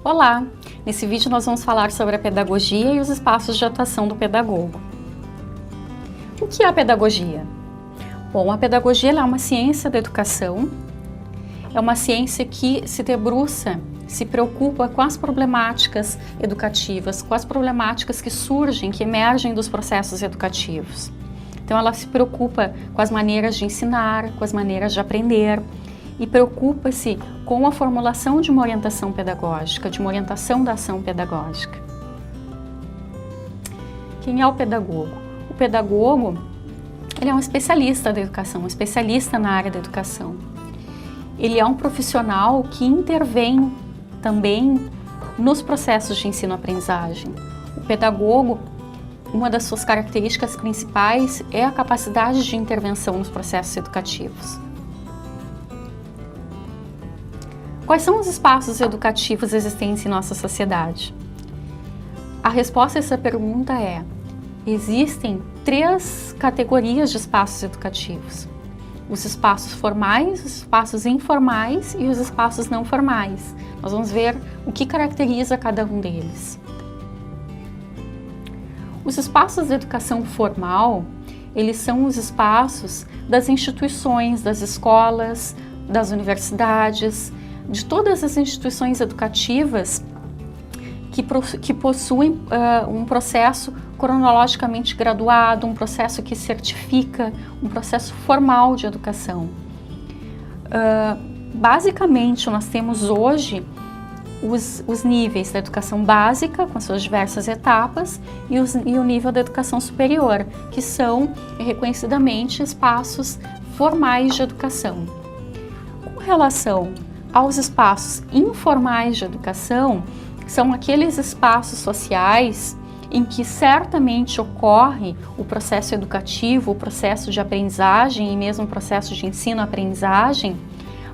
Olá! Nesse vídeo nós vamos falar sobre a pedagogia e os espaços de atuação do pedagogo. O que é a pedagogia? Bom, a pedagogia é uma ciência da educação, é uma ciência que se debruça, se preocupa com as problemáticas educativas, com as problemáticas que surgem, que emergem dos processos educativos. Então ela se preocupa com as maneiras de ensinar, com as maneiras de aprender, e preocupa-se com a formulação de uma orientação pedagógica, de uma orientação da ação pedagógica. Quem é o pedagogo? O pedagogo, ele é um especialista da educação, um especialista na área da educação. Ele é um profissional que intervém também nos processos de ensino-aprendizagem. O pedagogo, uma das suas características principais é a capacidade de intervenção nos processos educativos. Quais são os espaços educativos existentes em nossa sociedade? A resposta a essa pergunta é: existem 3 categorias de espaços educativos. Os espaços formais, os espaços informais e os espaços não formais. Nós vamos ver o que caracteriza cada um deles. Os espaços de educação formal, eles são os espaços das instituições, das escolas, das universidades, de todas as instituições educativas que possuem um processo cronologicamente graduado, um processo que certifica, um processo formal de educação. Basicamente, nós temos hoje os níveis da educação básica, com suas diversas etapas, e o nível da educação superior, que são reconhecidamente espaços formais de educação. Com relação aos espaços informais de educação, são aqueles espaços sociais em que certamente ocorre o processo educativo, o processo de aprendizagem e mesmo o processo de ensino-aprendizagem,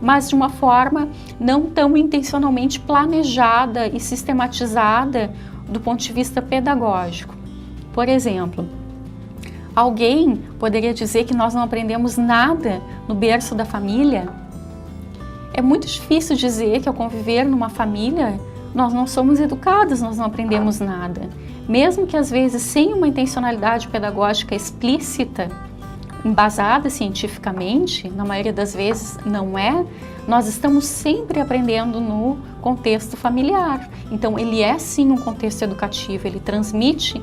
mas de uma forma não tão intencionalmente planejada e sistematizada do ponto de vista pedagógico. Por exemplo, alguém poderia dizer que nós não aprendemos nada no berço da família? É muito difícil dizer que ao conviver numa família nós não somos educados, nós não aprendemos nada. Mesmo que às vezes sem uma intencionalidade pedagógica explícita, embasada cientificamente, na maioria das vezes não é, nós estamos sempre aprendendo no contexto familiar. Então ele é sim um contexto educativo, ele transmite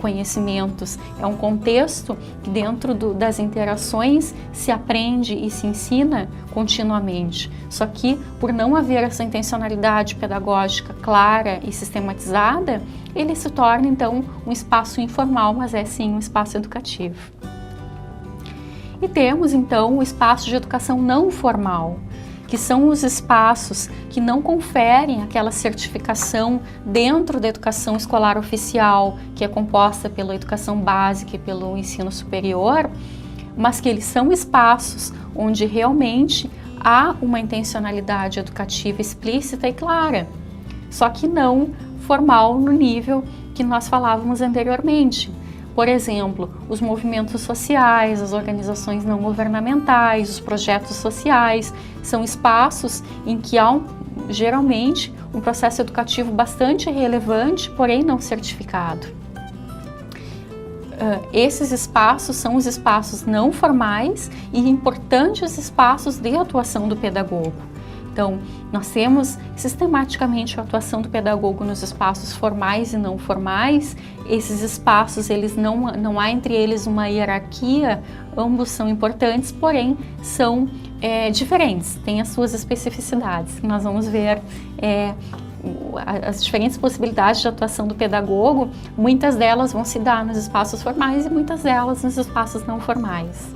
conhecimentos, é um contexto que dentro das interações se aprende e se ensina continuamente. Só que por não haver essa intencionalidade pedagógica clara e sistematizada, ele se torna então um espaço informal, mas é sim um espaço educativo. E temos então o espaço de educação não formal, que são os espaços que não conferem aquela certificação dentro da educação escolar oficial, que é composta pela educação básica e pelo ensino superior, mas que eles são espaços onde realmente há uma intencionalidade educativa explícita e clara, só que não formal no nível que nós falávamos anteriormente. Por exemplo, os movimentos sociais, as organizações não governamentais, os projetos sociais, são espaços em que há geralmente um processo educativo bastante relevante, porém não certificado. Esses espaços são os espaços não formais e importantes espaços de atuação do pedagogo. Então, nós temos sistematicamente a atuação do pedagogo nos espaços formais e não formais. Esses espaços, não há entre eles uma hierarquia, ambos são importantes, porém são diferentes, têm as suas especificidades. Nós vamos ver as diferentes possibilidades de atuação do pedagogo, muitas delas vão se dar nos espaços formais e muitas delas nos espaços não formais.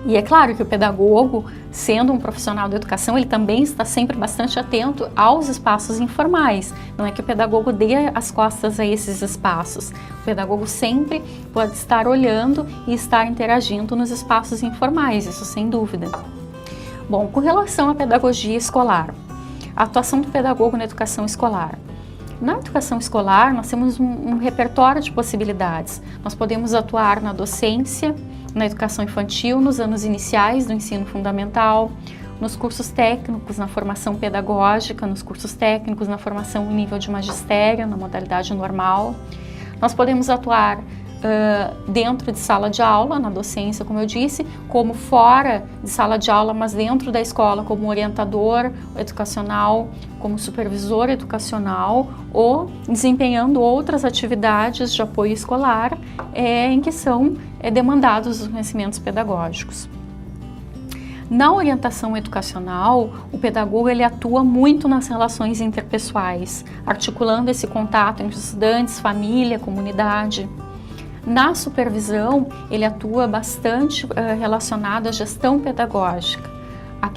E é claro que o pedagogo, sendo um profissional da educação, ele também está sempre bastante atento aos espaços informais. Não é que o pedagogo dê as costas a esses espaços. O pedagogo sempre pode estar olhando e estar interagindo nos espaços informais, isso sem dúvida. Bom, com relação à pedagogia escolar, a atuação do pedagogo na educação escolar. Na educação escolar, nós temos um repertório de possibilidades. Nós podemos atuar na docência, na educação infantil, nos anos iniciais do ensino fundamental, nos cursos técnicos, na formação pedagógica, nos cursos técnicos, na formação em nível de magistério, na modalidade normal. Nós podemos atuar dentro de sala de aula, na docência, como eu disse, como fora de sala de aula, mas dentro da escola, como orientador educacional, como supervisor educacional, ou desempenhando outras atividades de apoio escolar em que são demandados os conhecimentos pedagógicos. Na orientação educacional, o pedagogo ele atua muito nas relações interpessoais, articulando esse contato entre estudantes, família, comunidade. Na supervisão, ele atua bastante relacionado à gestão pedagógica,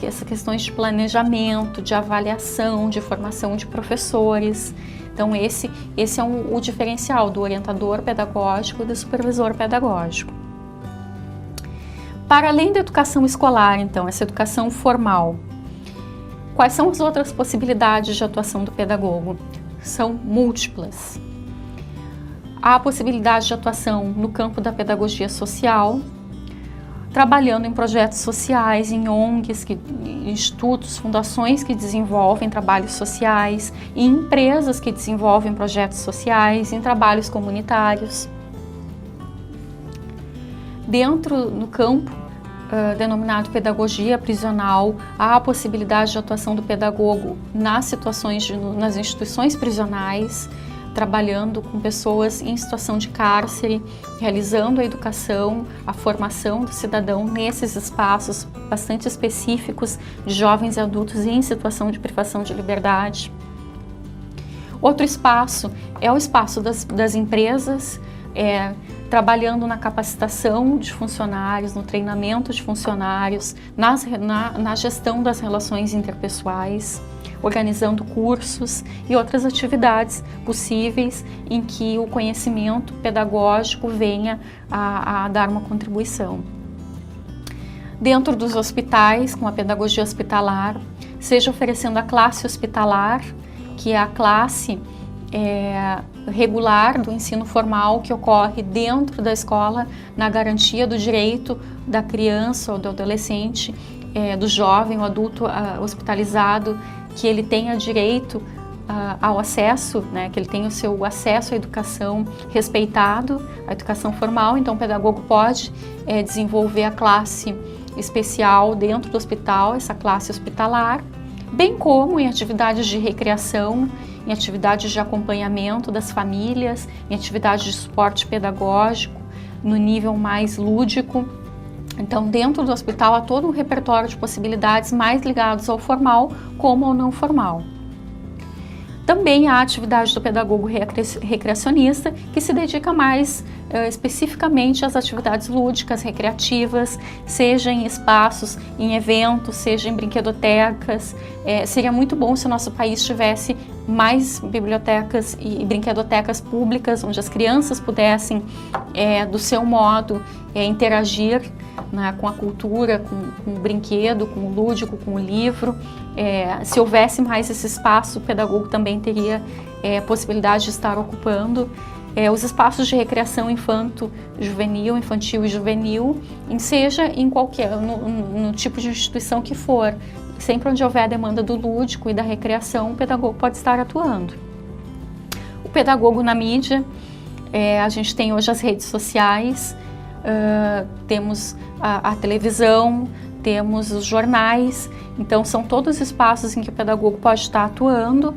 essas questões de planejamento, de avaliação, de formação de professores. Então esse é o diferencial do orientador pedagógico e do supervisor pedagógico. Para além da educação escolar, então, essa educação formal, quais são as outras possibilidades de atuação do pedagogo? São múltiplas. Há a possibilidade de atuação no campo da pedagogia social, trabalhando em projetos sociais, em ONGs, institutos, fundações que desenvolvem trabalhos sociais, em empresas que desenvolvem projetos sociais, em trabalhos comunitários. No campo denominado pedagogia prisional, há a possibilidade de atuação do pedagogo nas instituições prisionais, trabalhando com pessoas em situação de cárcere, realizando a educação, a formação do cidadão nesses espaços bastante específicos de jovens e adultos em situação de privação de liberdade. Outro espaço é o espaço das empresas, trabalhando na capacitação de funcionários, no treinamento de funcionários, na gestão das relações interpessoais, organizando cursos e outras atividades possíveis em que o conhecimento pedagógico venha a dar uma contribuição. Dentro dos hospitais, com a pedagogia hospitalar, seja oferecendo a classe hospitalar, que é a classe regular do ensino formal que ocorre dentro da escola, na garantia do direito da criança ou do adolescente, do jovem ou adulto hospitalizado, que ele tenha direito ao acesso, que ele tenha o seu acesso à educação respeitado, à educação formal. Então o pedagogo pode desenvolver a classe especial dentro do hospital, essa classe hospitalar, bem como em atividades de recreação, em atividades de acompanhamento das famílias, em atividades de suporte pedagógico, no nível mais lúdico. Então, dentro do hospital há todo um repertório de possibilidades mais ligados ao formal como ao não formal. Também há a atividade do pedagogo recreacionista, que se dedica mais especificamente às atividades lúdicas, recreativas, seja em espaços, em eventos, seja em brinquedotecas. Seria muito bom se o nosso país tivesse mais bibliotecas e brinquedotecas públicas, onde as crianças pudessem, do seu modo, interagir com a cultura, com o brinquedo, com o lúdico, com o livro. Se houvesse mais esse espaço, o pedagogo também teria possibilidade de estar ocupando os espaços de recreação infantil e juvenil, seja em qualquer, no tipo de instituição que for. Sempre onde houver a demanda do lúdico e da recreação, o pedagogo pode estar atuando. O pedagogo na mídia, a gente tem hoje as redes sociais, temos a televisão, temos os jornais. Então são todos espaços em que o pedagogo pode estar atuando,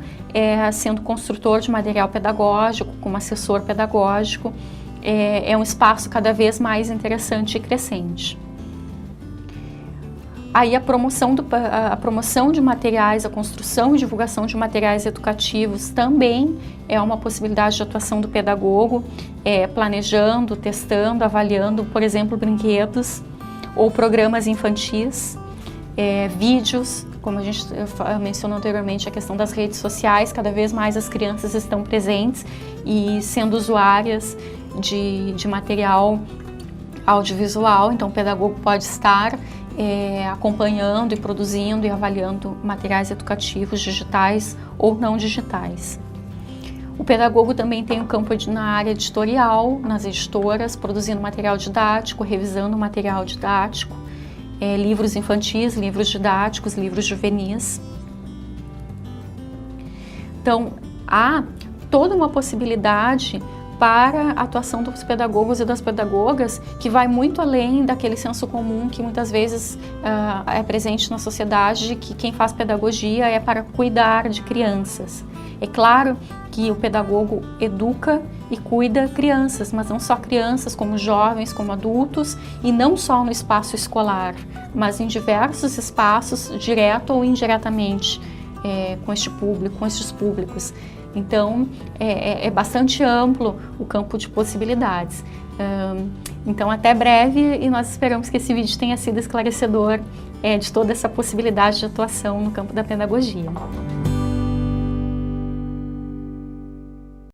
sendo construtor de material pedagógico, como assessor pedagógico. É um espaço cada vez mais interessante e crescente. Aí a promoção de materiais, a construção e divulgação de materiais educativos também é uma possibilidade de atuação do pedagogo, planejando, testando, avaliando, por exemplo, brinquedos ou programas infantis, vídeos, como a gente mencionou anteriormente, a questão das redes sociais. Cada vez mais as crianças estão presentes e sendo usuárias de material audiovisual, então o pedagogo pode estar acompanhando e produzindo e avaliando materiais educativos digitais ou não digitais. O pedagogo também tem um campo na área editorial, nas editoras, produzindo material didático, revisando material didático, livros infantis, livros didáticos, livros juvenis. Então, há toda uma possibilidade para a atuação dos pedagogos e das pedagogas que vai muito além daquele senso comum que muitas vezes é presente na sociedade, de que quem faz pedagogia é para cuidar de crianças. É claro que o pedagogo educa e cuida crianças, mas não só crianças, como jovens, como adultos, e não só no espaço escolar, mas em diversos espaços, direto ou indiretamente, com este público, com estes públicos. Então, é bastante amplo o campo de possibilidades. Então, até breve, e nós esperamos que esse vídeo tenha sido esclarecedor de toda essa possibilidade de atuação no campo da pedagogia.